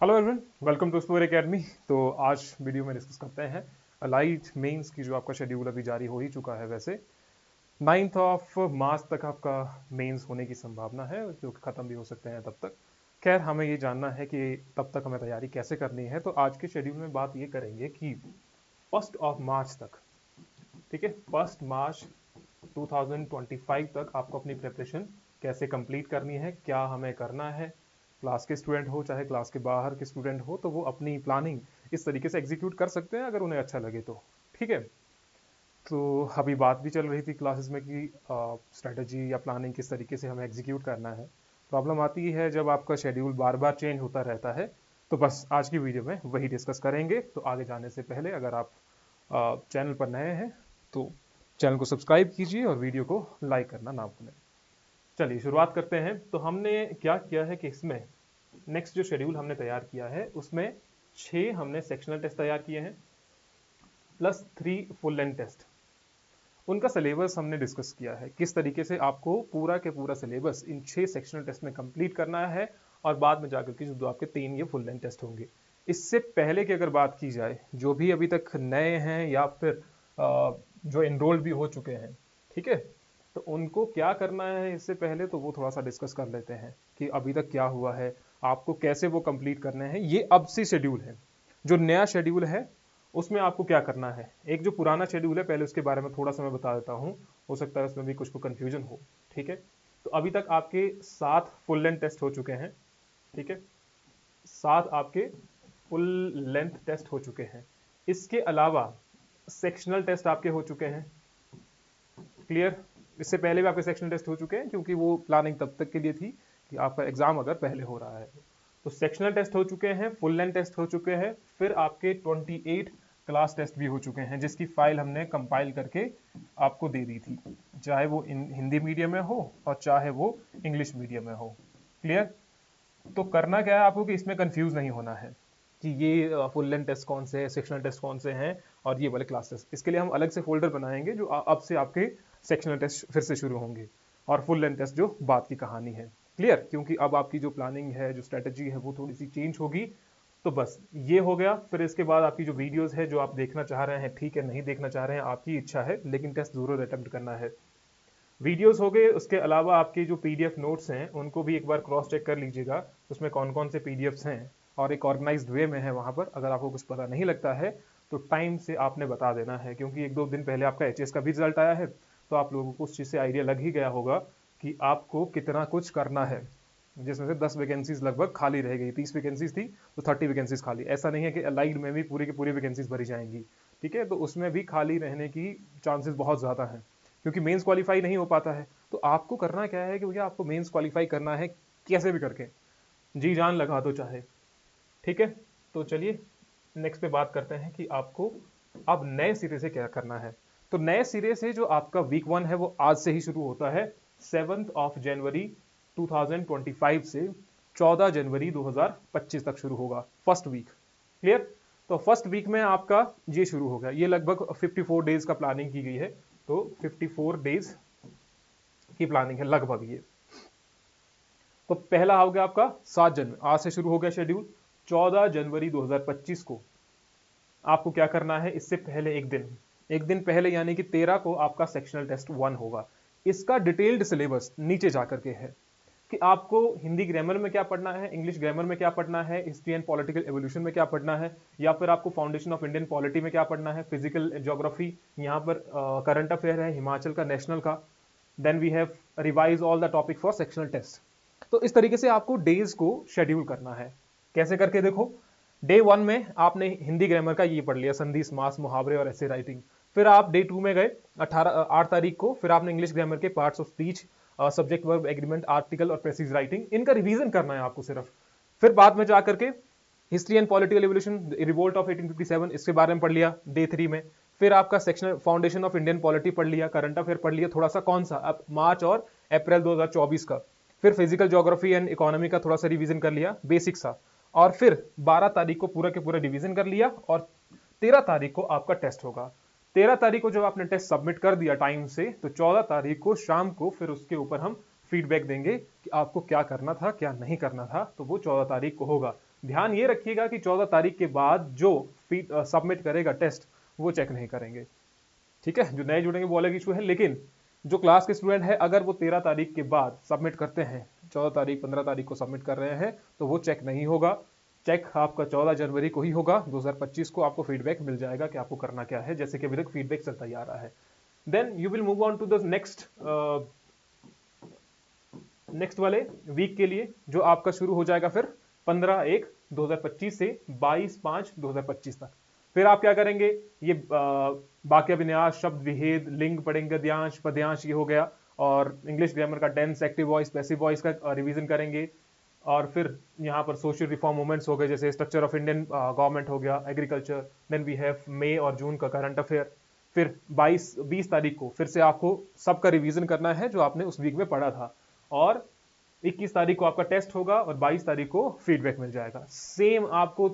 Hello everyone, welcome to store academy. तो आज video में डिस्कस करते हैं अलाइड मेंस की जो आपका शेड्यूल अभी जारी हो ही चुका है। वैसे 9th ऑफ मार्च तक आपका मेंस होने की संभावना है, जो कि ख़त्म भी हो सकते हैं तब तक। खैर, हमें ये जानना है कि तब तक हमें तैयारी कैसे करनी है। तो आज के शेड्यूल में बात ये करेंगे कि 1 मार्च तक, ठीक है, 1 मार्च 2025 तक आपको अपनी प्रिपरेशन कैसे कंप्लीट करनी है, क्या हमें करना है। क्लास के स्टूडेंट हो चाहे क्लास के बाहर के स्टूडेंट हो, तो वो अपनी प्लानिंग इस तरीके से एग्जीक्यूट कर सकते हैं अगर उन्हें अच्छा लगे तो। ठीक है। तो अभी बात भी चल रही थी क्लासेस में कि स्ट्रेटजी या प्लानिंग किस तरीके से हमें एग्जीक्यूट करना है। प्रॉब्लम आती है जब आपका शेड्यूल बार बार चेंज होता रहता है। तो बस आज की वीडियो में वही डिस्कस करेंगे। तो आगे जाने से पहले अगर आप चैनल पर नए हैं तो चैनल को सब्सक्राइब कीजिए और वीडियो को लाइक करना ना भूलें। चलिए शुरुआत करते हैं। तो हमने क्या किया है कि इसमें नेक्स्ट जो शेड्यूल हमने तैयार किया है उसमें 6 हमने सेक्शनल टेस्ट तैयार किए हैं प्लस 3 फुल लेंथ टेस्ट। उनका सिलेबस हमने डिस्कस किया है, किस तरीके से आपको पूरा के पूरा सिलेबस इन 6 सेक्शनल टेस्ट में कंप्लीट करना है और बाद में जाकर के जो आपके 3 ये फुल लेंथ टेस्ट होंगे। इससे पहले की अगर बात की जाए, जो भी अभी तक नए हैं या फिर जो एनरोल्ड भी हो चुके हैं, ठीक है, तो उनको क्या करना है इससे पहले तो वो थोड़ा सा डिस्कस कर लेते हैं कि अभी तक क्या हुआ है, आपको कैसे वो कंप्लीट करने हैं। ये अब से शेड्यूल है। जो नया शेड्यूल है उसमें आपको क्या करना है। एक जो पुराना शेड्यूल है, पहले उसके बारे में थोड़ा सा मैं बता देता हूँ, हो सकता है उसमें भी कुछ को कंफ्यूजन हो। ठीक है। तो अभी तक आपके 7 फुल लेंथ टेस्ट हो चुके हैं। ठीक है, 7 आपके फुल लेंथ टेस्ट हो चुके हैं। इसके अलावा सेक्शनल टेस्ट आपके हो चुके हैं। क्लियर। इससे पहले भी आपके सेक्शनल टेस्ट हो चुके हैं क्योंकि वो प्लानिंग तब तक के लिए थी कि आपका एग्जाम अगर पहले हो रहा है तो सेक्शनल टेस्ट हो चुके हैं, फुल लेंथ टेस्ट हो चुके हैं, फिर आपके 28 क्लास टेस्ट भी हो चुके हैं जिसकी फाइल हमने कंपाइल करके आपको दे दी थी, चाहे वो हिंदी मीडियम में हो और चाहे वो इंग्लिश मीडियम में हो। क्लियर। तो करना क्या है आपको कि इसमें कंफ्यूज नहीं होना है कि ये फुल लेंथ टेस्ट कौन से हैं, सेक्शनल टेस्ट कौन से हैं और ये वाले क्लास टेस्ट। इसके लिए हम अलग से फोल्डर बनाएंगे जो अब से आपके सेक्शनल टेस्ट फिर से शुरू होंगे और फुल लेंथ टेस्ट जो बात की कहानी है। क्लियर। क्योंकि अब आपकी जो प्लानिंग है, जो स्ट्रेटजी है, वो थोड़ी सी चेंज होगी। तो बस ये हो गया। फिर इसके बाद आपकी जो वीडियोस है जो आप देखना चाह रहे हैं, ठीक है, नहीं देखना चाह रहे हैं आपकी इच्छा है, लेकिन टेस्ट जरूर अटेम्प्ट करना है। वीडियोस हो गए, उसके अलावा आपके जो पीडीएफ नोट्स हैं उनको भी एक बार क्रॉस चेक कर लीजिएगा, उसमें कौन कौन से पीडीएफ्स हैं और एक ऑर्गेनाइज्ड वे में है। वहां पर अगर आपको कुछ पता नहीं लगता है तो टाइम से आपने बता देना है, क्योंकि 1-2 दिन पहले आपका एचएस का भी रिजल्ट आया है, तो आप लोगों को उस चीज़ से आइडिया लग ही गया होगा कि आपको कितना कुछ करना है। जिसमें से 10 वैकेंसीज लगभग खाली रह गई, 30 वैकेंसीज थी तो 30 वैकेंसीज खाली। ऐसा नहीं है कि अलाइड में भी पूरी की पूरी वैकेंसीज भरी जाएंगी, ठीक है, तो उसमें भी खाली रहने की चांसेस बहुत ज़्यादा हैं क्योंकि मेंस क्वालिफाई नहीं हो पाता है। तो आपको करना क्या है कि भैया आपको मेंस क्वालिफाई करना है कैसे भी करके, जी जान लगा दो चाहे। ठीक है। तो चलिए नेक्स्ट पे बात करते हैं कि आपको अब नए सिरे से क्या करना है। तो नए सिरे से जो आपका वीक 1 है वो आज से ही शुरू होता है। 7 जनवरी 2025 से 14 जनवरी 2025 तक शुरू होगा फर्स्ट वीक। क्लियर। तो फर्स्ट वीक में आपका ये शुरू हो गया। ये लगभग 54 डेज का प्लानिंग की गई है। तो 54 डेज की प्लानिंग है लगभग ये। तो पहला हो गया आपका 7 जनवरी, आज से शुरू हो गया शेड्यूल। 14 जनवरी 2025 को आपको क्या करना है, इससे पहले एक दिन पहले यानी कि 13 को आपका सेक्शनल टेस्ट 1 होगा। इसका डिटेल्ड सिलेबस नीचे जाकर के है कि आपको हिंदी ग्रामर में क्या पढ़ना है, इंग्लिश ग्रामर में क्या पढ़ना है, हिस्ट्री एंड पॉलिटिकल एवोल्यूशन में क्या पढ़ना है, या फिर आपको फाउंडेशन ऑफ इंडियन पॉलिटी में क्या पढ़ना है, फिजिकल ज्योग्राफी, यहाँ पर करंट अफेयर है हिमाचल का, नेशनल का। Then we have revise all the topic for sectional test. तो इस तरीके से आपको डेज को शेड्यूल करना है। कैसे करके देखो, डे 1 में आपने हिंदी ग्रामर का ये पढ़ लिया, संधि, समास, मुहावरे और ऐसे राइटिंग। फिर आप डे 2 में गए 8 तारीख को, फिर आपने इंग्लिश ग्रामर के parts of speech, subject verb agreement, article और प्रेसिज राइटिंग, इनका रिवीजन करना है आपको सिर्फ। फिर बाद में जाकर के history and political evolution, revolt of 1857, इसके बारे में पढ़ लिया डे 3 में। फिर आपका sectional foundation of Indian polity पढ़ लिया, करंट अफेयर पढ़ लिया थोड़ा सा, कौन सा, अब मार्च और अप्रैल 2024 का। फिर फिजिकल ज्योग्राफी एंड इकोनॉमी का थोड़ा सा रिवीजन कर लिया, बेसिक सा। और फिर 12 तारीख को पूरा के पूरा डिवीजन कर लिया और 13 तारीख को आपका टेस्ट होगा। 13 तारीख को जब आपने टेस्ट सबमिट कर दिया टाइम से, तो 14 तारीख को शाम को फिर उसके ऊपर हम फीडबैक देंगे कि आपको क्या करना था क्या नहीं करना था। तो वो 14 तारीख को होगा। ध्यान ये रखिएगा कि 14 तारीख के बाद जो सबमिट करेगा टेस्ट वो चेक नहीं करेंगे, ठीक है। जो नए जुड़ेंगे वो अलग इशू है, लेकिन जो क्लास के स्टूडेंट है अगर वो 13 तारीख के बाद सबमिट करते हैं, 14 तारीख 15 तारीख को सबमिट कर रहे हैं, तो वो चेक नहीं होगा। चेक आपका 14 जनवरी को ही होगा, 2025 को आपको फीडबैक मिल जाएगा कि आपको करना क्या है, जैसे कि अभी तक फीडबैक चलता ही आ रहा है। Then you will move on to the next वाले वीक के लिए, जो आपका शुरू हो जाएगा फिर 15/1/2025 से 22/5/2025 तक। फिर आप क्या करेंगे, ये वाक्य विन्यास, शब्द विभेद, लिंग पढ़ेंगे, गद्यांश पद्यांश, ये हो गया, और इंग्लिश ग्रामर का tense, active voice, passive voice का रिवीजन करेंगे। और फिर यहाँ पर सोशल रिफॉर्म मूवमेंट्स हो गए, जैसे स्ट्रक्चर ऑफ इंडियन गवर्नमेंट हो गया, एग्रीकल्चर। देन वी हैव मई और जून का करंट अफेयर। फिर 20 तारीख को फिर से आपको सबका रिवीजन करना है जो आपने उस वीक में पढ़ा था, और 21 तारीख को आपका टेस्ट होगा, और 22 तारीख को फीडबैक मिल जाएगा। सेम आपको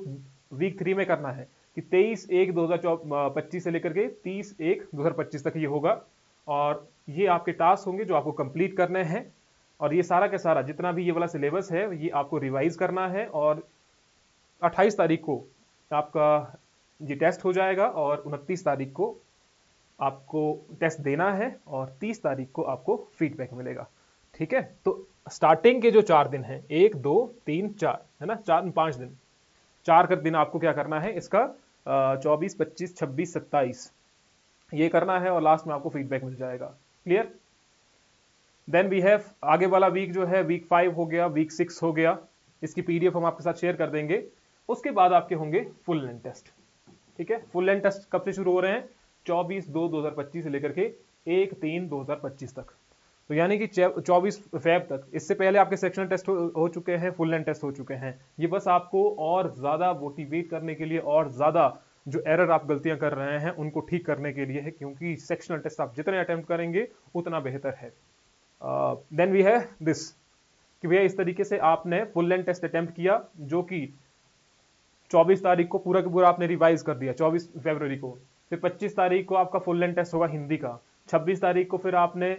वीक 3 में करना है कि 23/1/2025 से लेकर के 30/1/2025 तक ये होगा, और ये आपके टास्क होंगे जो आपको कंप्लीट करने हैं। और ये सारा का सारा जितना भी ये वाला सिलेबस है ये आपको रिवाइज करना है, और 28 तारीख को आपका ये टेस्ट हो जाएगा, और 29 तारीख को आपको टेस्ट देना है, और 30 तारीख को आपको फीडबैक मिलेगा, ठीक है। तो स्टार्टिंग के जो 4 दिन हैं, 1 2 3 4 है ना, 5 दिन, 4 का दिन आपको क्या करना है, इसका 24 25 26 27 ये करना है, और लास्ट में आपको फीडबैक मिल जाएगा। क्लियर। देन वी हैव आगे वाला वीक जो है, वीक 5 हो गया, वीक 6 हो गया, इसकी पीडीएफ हम आपके साथ शेयर कर देंगे। उसके बाद आपके होंगे फुल लेंथ टेस्ट, ठीक है। फुल लेंथ टेस्ट कब से शुरू हो रहे हैं, 24/2/2025 से लेकर के 1/3/2025 तक। तो यानी कि 24 फेब तक। इससे पहले आपके सेक्शनल टेस्ट हो चुके हैं, फुल लेंथ टेस्ट हो चुके हैं। ये बस आपको और ज्यादा मोटिवेट करने के लिए, और ज्यादा जो एरर आप गलतियां कर रहे हैं उनको ठीक करने के लिए है, क्योंकि सेक्शनल टेस्ट आप जितने अटेम्प्ट करेंगे उतना बेहतर है। देन वी है दिस कि भैया इस तरीके से आपने फुल लेंथ टेस्ट अटेम्प्ट किया, जो कि 24 तारीख को पूरा का पूरा आपने रिवाइज कर दिया 24 फरवरी को। फिर 25 तारीख को आपका फुल लेंथ टेस्ट होगा हिंदी का। 26 तारीख को फिर आपने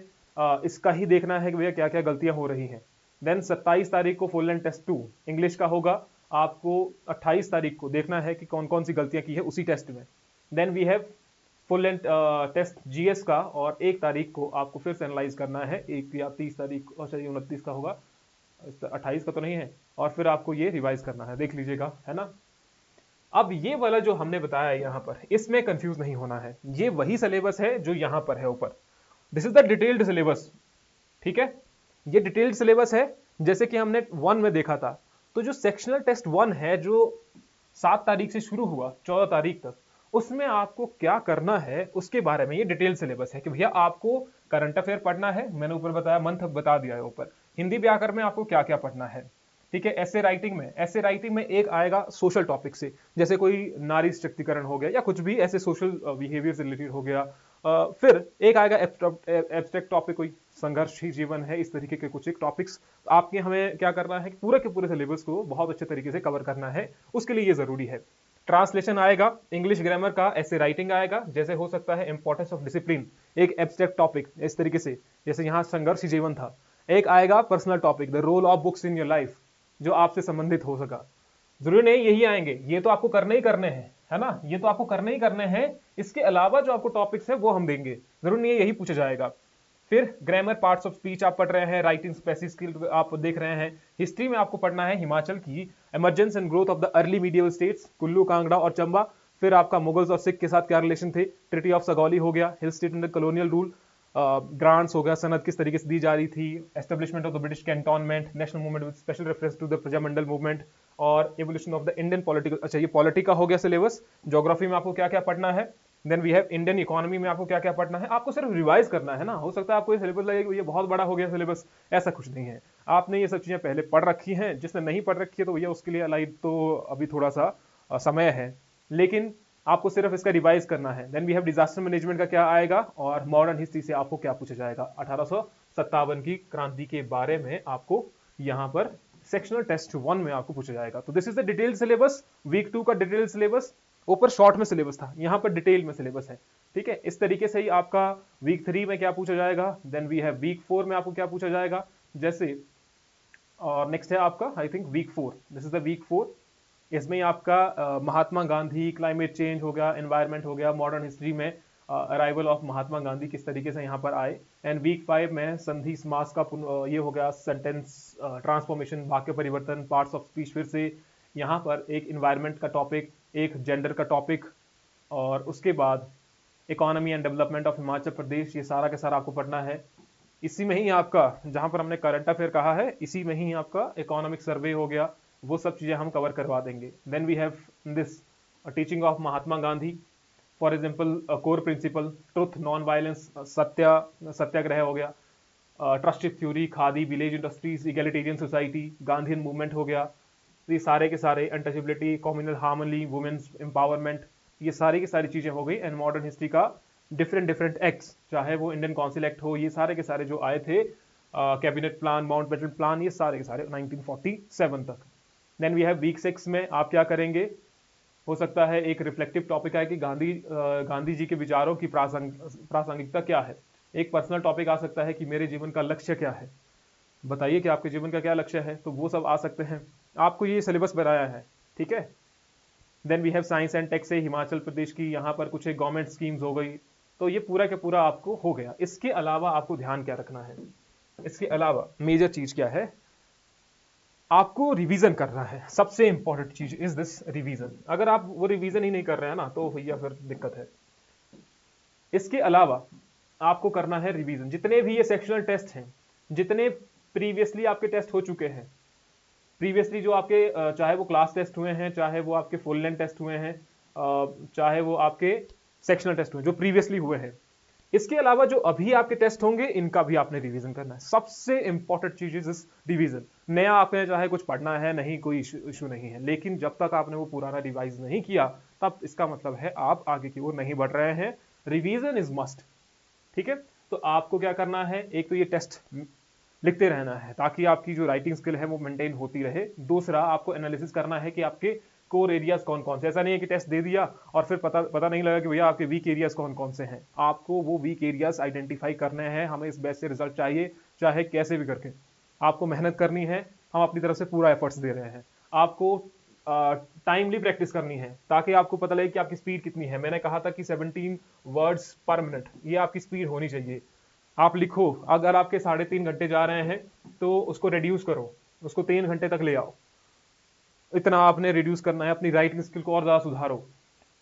इसका ही देखना है कि भैया क्या क्या गलतियां हो रही हैं। देन 27 तारीख को फुल लेंथ टेस्ट 2 इंग्लिश का होगा। आपको 28 तारीख को देखना है कि कौन कौन सी गलतियां की है उसी टेस्ट में। Then we have full length test GS का, और 1 तारीख को आपको फिर से एनालाइज करना है, 1 या 30 तारीख को, अच्छा 29 का होगा, 28 का तो नहीं है। और फिर आपको ये रिवाइज करना है, देख लीजिएगा, है ना। अब ये वाला जो हमने बताया यहाँ पर, इसमें कंफ्यूज नहीं होना है, ये वही सिलेबस है जो यहाँ पर है ऊपर। This is the detailed syllabus, ठीक है। ये डिटेल्ड सिलेबस है, जैसे कि हमने 1 में देखा था। तो जो सेक्शनल टेस्ट 1 है, जो 7 तारीख से शुरू हुआ 14 तारीख तक, उसमें आपको क्या करना है उसके बारे में ये डिटेल सिलेबस है कि भैया आपको करंट अफेयर पढ़ना है, मैंने ऊपर बताया, मंथ बता दिया है ऊपर। हिंदी व्याकरण में आपको क्या क्या पढ़ना है, ठीक है। ऐसे राइटिंग में एक आएगा सोशल टॉपिक से, जैसे कोई नारी सशक्तिकरण हो गया, या कुछ भी ऐसे सोशल बिहेवियर से रिलेटेड हो गया। फिर एक आएगा एब्स्ट्रैक्ट टॉपिक, कोई संघर्ष ही जीवन है, इस तरीके के कुछ एक टॉपिक्स आपके हमें क्या करना है, पूरे के पूरे सिलेबस को बहुत अच्छे तरीके से कवर करना है, उसके लिए ये जरूरी है। ट्रांसलेशन आएगा, इंग्लिश ग्रामर का, ऐसे राइटिंग आएगा, जैसे हो सकता है इंपॉर्टेंस ऑफ डिसिप्लिन, एक एब्स्ट्रैक्ट टॉपिक इस तरीके से, जैसे यहाँ संघर्ष ही जीवन था। एक आएगा personal topic, the role of books in your life, जो आपसे संबंधित हो सका। जरूरी नहीं यही आएंगे, ये तो आपको करने ही करने हैं, है ना, ये तो आपको करने ही करने हैं। इसके अलावा जो आपको टॉपिक्स है वो हम देंगे, जरूरी नहीं है यही पूछा जाएगा। फिर ग्रामर, पार्ट्स ऑफ स्पीच आप पढ़ रहे हैं, राइटिंग, स्पेसिफिक स्किल आप देख रहे हैं। हिस्ट्री में आपको पढ़ना है हिमाचल की emergence and growth of the early medial states, Kullu, Kangra और चंबा। फिर आपका मुगल्स और सिख के साथ क्या रिलेशन थे, ट्रिटी ऑफ सगौली हो गया, hill state under colonial rule, grants हो गया, सनद किस तरीके से दी जा रही थी, establishment of the British cantonment, national movement with special reference to the Prajamandal movement, और evolution of the Indian political, अच्छा ये पॉलिटी का हो गया सिलेबस। ज्योग्राफी में आपको क्या क्या पढ़ना है। Then we have Indian economy में आपको क्या क्या पढ़ना है। आपको सिर्फ रिवाइज करना है ना, हो सकता है आपको ये सिलेबस लगे ये बहुत बड़ा हो गया सिलेबस, ऐसा कुछ नहीं है। आपने ये सब चीजें पहले पढ़ रखी हैं, जिसने नहीं पढ़ रखी है तो भैया उसके लिए अलाइड तो अभी थोड़ा सा समय है, लेकिन आपको सिर्फ इसका रिवाइज करना है। Then we have disaster management का क्या आएगा, और मॉडर्न हिस्ट्री से आपको क्या पूछा जाएगा, 1857 की क्रांति के बारे में आपको यहाँ पर सेक्शनल टेस्ट 1 में आपको पूछा जाएगा। तो this is the detailed syllabus, week 2 का डिटेल्ड सिलेबस। ऊपर शॉर्ट में सिलेबस था, यहाँ पर डिटेल में सिलेबस है, ठीक है। इस तरीके से ही आपका वीक 3 में क्या पूछा जाएगा। देन वी हैव वीक 4 में आपको क्या पूछा जाएगा, जैसे और नेक्स्ट है आपका I think week 4, this is the week 4। इसमें ही आपका महात्मा गांधी, क्लाइमेट चेंज हो गया, एनवायरनमेंट हो गया, मॉडर्न हिस्ट्री में अराइवल ऑफ महात्मा गांधी किस तरीके से यहाँ पर आए। एंड वीक 5 में संधि समास का ये हो गया, सेंटेंस ट्रांसफॉर्मेशन, वाक्य परिवर्तन, पार्ट्स ऑफ स्पीच, फिर से यहाँ पर एक इन्वायरमेंट का टॉपिक, एक जेंडर का टॉपिक, और उसके बाद economy and development of Himachal Pradesh, ये सारा का सारा आपको पढ़ना है। इसी में ही आपका, जहां पर हमने करंट अफेयर कहा है, इसी में ही आपका इकोनॉमिक सर्वे हो गया, वो सब चीजें हम कवर करवा देंगे। Then we have this teaching of Mahatma Gandhi, for example core principle, truth, non violence, satyagraha हो गया, ट्रस्टिव theory, khadi, village industries, egalitarian society, Gandhian movement हो गया, तो ये सारे के सारे, untouchability, communal harmony, women's empowerment, ये सारी की सारी चीजें हो गई। एंड मॉडर्न हिस्ट्री का डिफरेंट डिफरेंट एक्ट्स, चाहे वो इंडियन काउंसिल एक्ट हो, ये सारे के सारे जो आए थे, कैबिनेट प्लान, माउंटबेटन प्लान, ये सारे के सारे 1947 तक। देन वी हैव वीक 6 में आप क्या करेंगे, हो सकता है एक रिफ्लेक्टिव टॉपिक है कि गांधी जी के विचारों की प्रासंगिकता क्या है। एक पर्सनल टॉपिक आ सकता है कि मेरे जीवन का लक्ष्य क्या है, बताइए कि आपके जीवन का क्या लक्ष्य है, तो वो सब आ सकते हैं। आपको ये सिलेबस बनाया है, ठीक है। Then we have science and tech से हिमाचल प्रदेश की, यहाँ पर कुछ एक गवर्नमेंट स्कीम्स हो गई, तो ये पूरा का पूरा आपको हो गया। इसके अलावा आपको ध्यान क्या रखना है, इसके अलावा मेजर चीज क्या है, आपको रिवीजन करना है। सबसे इंपॉर्टेंट चीज इज दिस रिवीजन। अगर आप वो रिवीजन ही नहीं कर रहे हैं ना, तो भैया फिर दिक्कत है। इसके अलावा आपको करना है रिवीजन, जितने भी ये सेक्शनल टेस्ट हैं, जितने प्रीवियसली आपके टेस्ट हो चुके हैं, प्रीवियसली जो आपके चाहे वो क्लास टेस्ट हुए हैं, चाहे वो आपके फुल लेंथ टेस्ट हुए हैं, चाहे वो आपके सेक्शनल टेस्ट हुए जो प्रीवियसली हुए हैं, इसके अलावा जो अभी आपके टेस्ट होंगे, इनका भी आपने रिवीजन करना है। सबसे इंपॉर्टेंट चीज इज रिवीजन। नया आपने चाहे कुछ पढ़ना है, नहीं कोई इशू नहीं है, लेकिन जब तक आपने वो पुराना रिवाइज नहीं किया, तब इसका मतलब है आप आगे की ओर नहीं बढ़ रहे हैं। रिवीजन इज मस्ट, ठीक है। तो आपको क्या करना है, एक तो ये टेस्ट लिखते रहना है ताकि आपकी जो राइटिंग स्किल है वो मेंटेन होती रहे। दूसरा, आपको एनालिसिस करना है कि आपके कोर एरियाज कौन कौन से। ऐसा नहीं है कि टेस्ट दे दिया और फिर पता नहीं लगा कि भैया आपके वीक एरियाज कौन कौन से हैं। आपको वो वीक एरियाज आइडेंटिफाई करने हैं, हमें इस बेस से रिजल्ट चाहिए, चाहे कैसे भी करके आपको मेहनत करनी है। हम अपनी तरफ से पूरा एफर्ट्स दे रहे हैं। आपको टाइमली प्रैक्टिस करनी है ताकि आपको पता लगे कि आपकी स्पीड कितनी है। मैंने कहा था कि 17 वर्ड्स पर मिनट, ये आपकी स्पीड होनी चाहिए। आप लिखो, अगर आपके 3.5 घंटे जा रहे हैं तो उसको रिड्यूस करो, उसको 3 घंटे तक ले आओ। इतना आपने रिड्यूस करना है। अपनी राइटिंग स्किल को और ज्यादा सुधारो।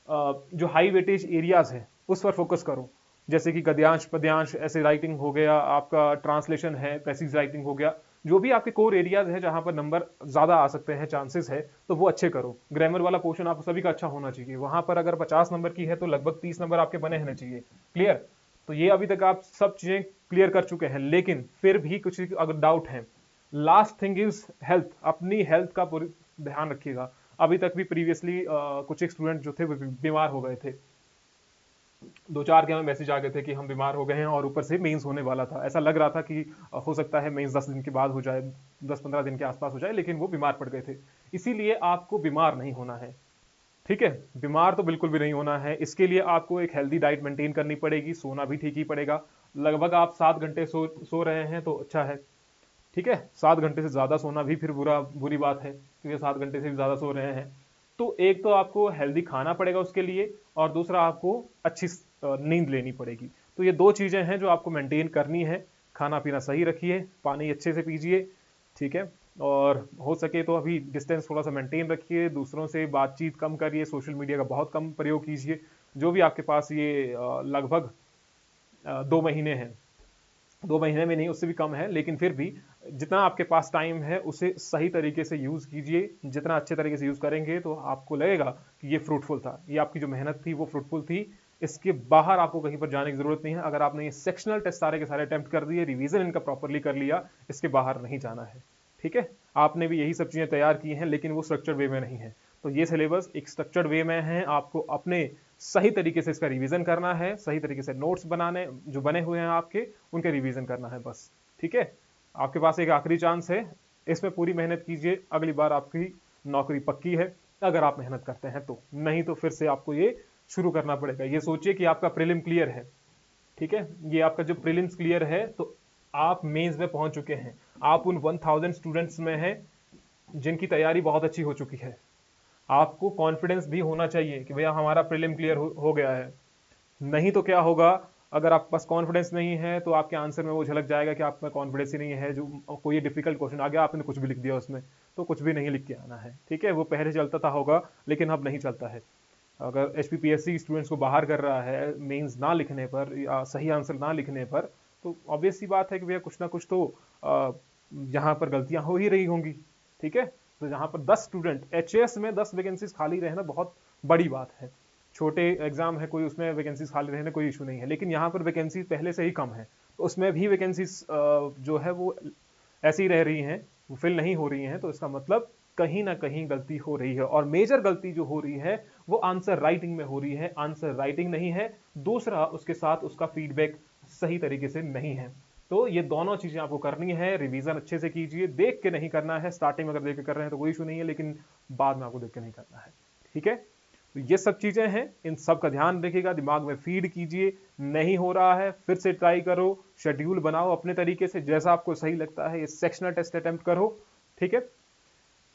जो हाई वेटेज एरियाज है उस पर फोकस करो, जैसे कि गद्यांश, पद्यांश, ऐसे राइटिंग हो गया, आपका ट्रांसलेशन है, पैसेज राइटिंग हो गया। जो भी आपके कोर एरियाज है जहां पर नंबर ज्यादा आ सकते हैं, चांसेस है, तो वो अच्छे करो। ग्रामर वाला पोर्शन आप सभी का अच्छा होना चाहिए। वहां पर अगर 50 नंबर की है तो लगभग 30 नंबर आपके बने होने चाहिए। क्लियर? तो ये अभी तक आप सब चीजें क्लियर कर चुके हैं, लेकिन फिर भी कुछ अगर डाउट है, लास्ट थिंग इज हेल्थ। अपनी हेल्थ का पूरी ध्यान रखिएगा। अभी तक भी प्रीवियसली कुछ एक स्टूडेंट जो थे वो बीमार हो गए थे। 2-4 के हमें मैसेज आ गए थे कि हम बीमार हो गए हैं, और ऊपर से मेंस होने वाला था। ऐसा लग रहा था कि हो सकता है मेंस 10 दिन के बाद हो जाए, 10-15 दिन के आसपास हो जाए, लेकिन वो बीमार पड़ गए थे। इसीलिए आपको बीमार नहीं होना है, ठीक है। बीमार तो बिल्कुल भी नहीं होना है। इसके लिए आपको एक हेल्दी डाइट मेंटेन करनी पड़ेगी, सोना भी ठीक ही पड़ेगा। लगभग आप 7 घंटे सो रहे हैं तो अच्छा है, ठीक है। 7 घंटे से ज्यादा सोना भी फिर बुरी बात है, क्योंकि 7 घंटे से भी ज्यादा सो रहे हैं। तो एक तो आपको हेल्दी खाना पड़ेगा उसके लिए, और दूसरा आपको अच्छी नींद लेनी पड़ेगी। तो ये 2 चीजें हैं जो आपको मेंटेन करनी है। खाना पीना सही रखिए, पानी अच्छे से पीजिए, ठीक है। और हो सके तो अभी डिस्टेंस थोड़ा सा मेंटेन रखिए, दूसरों से बातचीत कम करिए, सोशल मीडिया का बहुत कम प्रयोग कीजिए। जो भी आपके पास ये लगभग 2 महीने हैं, 2 महीने में नहीं, उससे भी कम है, लेकिन फिर भी जितना आपके पास टाइम है उसे सही तरीके से यूज कीजिए। जितना अच्छे तरीके से यूज करेंगे तो आपको लगेगा कि ये फ्रूटफुल था, ये आपकी जो मेहनत थी वो फ्रूटफुल थी। इसके बाहर आपको कहीं पर जाने की जरूरत नहीं है। अगर आपने ये सेक्शनल टेस्ट सारे के सारे अटेम्प्ट कर दिए, रिवीजन इनका प्रॉपरली कर लिया, इसके बाहर नहीं जाना है, ठीक है। आपने भी यही सब चीजें तैयार की हैं, लेकिन वो स्ट्रक्चर्ड वे में नहीं है। तो ये सिलेबस एक स्ट्रक्चर्ड वे में है। आपको अपने सही तरीके से इसका रिवीजन करना है, सही तरीके से नोट्स बनाने जो बने हुए हैं आपके, उनके रिवीजन करना है बस, ठीक है। आपके पास एक आखिरी चांस है, इसमें पूरी मेहनत कीजिए। अगली बार आपकी नौकरी पक्की है अगर आप मेहनत करते हैं तो, नहीं तो फिर से आपको ये शुरू करना पड़ेगा। ये सोचिए कि आपका प्रीलिम क्लियर है, ठीक है। ये आपका जो प्रीलिम्स क्लियर है, तो आप मेंस में पहुंच चुके हैं। आप उन 1000 स्टूडेंट्स में हैं जिनकी तैयारी बहुत अच्छी हो चुकी है। आपको कॉन्फिडेंस भी होना चाहिए कि भैया हमारा प्रीलिम क्लियर हो गया है। नहीं तो क्या होगा, अगर आपके पास कॉन्फिडेंस नहीं है तो आपके आंसर में वो झलक जाएगा कि आप में कॉन्फिडेंस ही नहीं है, जो कोई डिफिकल्ट क्वेश्चन आ गया आपने कुछ भी लिख दिया उसमें, तो कुछ भी नहीं लिख के आना है। ठीक है, वो पहले चलता था होगा, लेकिन अब नहीं चलता है। अगर एचपीपीएससी स्टूडेंट्स को बाहर कर रहा है मेंस ना लिखने पर या सही आंसर ना लिखने पर, तो ऑब्वियस सी बात है कि भैया कुछ ना कुछ तो यहाँ पर गलतियां हो ही रही होंगी। ठीक है, तो जहां पर 10 स्टूडेंट एचएस में 10 वैकेंसीज खाली रहना बहुत बड़ी बात है। छोटे एग्जाम है कोई, उसमें वैकेंसीज खाली रहने कोई इशू नहीं है, लेकिन यहाँ पर वैकेंसी पहले से ही कम है, तो उसमें भी वैकेंसीज जो है वो ऐसी ही रह रही हैं, वो फिल नहीं हो रही हैं। तो इसका मतलब कहीं ना कहीं गलती हो रही है, और मेजर गलती जो हो रही है वो आंसर राइटिंग में हो रही है। आंसर राइटिंग नहीं है, दूसरा उसके साथ उसका फीडबैक सही तरीके से नहीं है। तो ये दोनों चीजें आपको करनी है। रिवीजन अच्छे से कीजिए, देख के नहीं करना है। स्टार्टिंग में अगर देख के कर रहे हैं तो कोई इशू नहीं है, लेकिन बाद में आपको देख के नहीं करना है। ठीक है, तो ये सब चीजें हैं, इन सब का ध्यान रखिएगा, दिमाग में फीड कीजिए। नहीं हो रहा है फिर से ट्राई करो, शेड्यूल बनाओ अपने तरीके से, जैसा आपको सही लगता है। ये सेक्शनल टेस्ट अटेम्प्ट करो। ठीक है,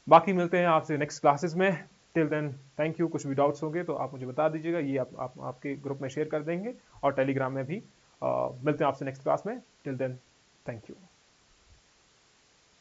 बाकी मिलते हैं आपसे नेक्स्ट क्लासेस में। Till then thank you. कुछ भी डाउट्स होंगे तो आप मुझे बता दीजिएगा, ये आपके ग्रुप में शेयर कर देंगे, और टेलीग्राम में भी। मिलते हैं आपसे नेक्स्ट क्लास में। Till then thank you.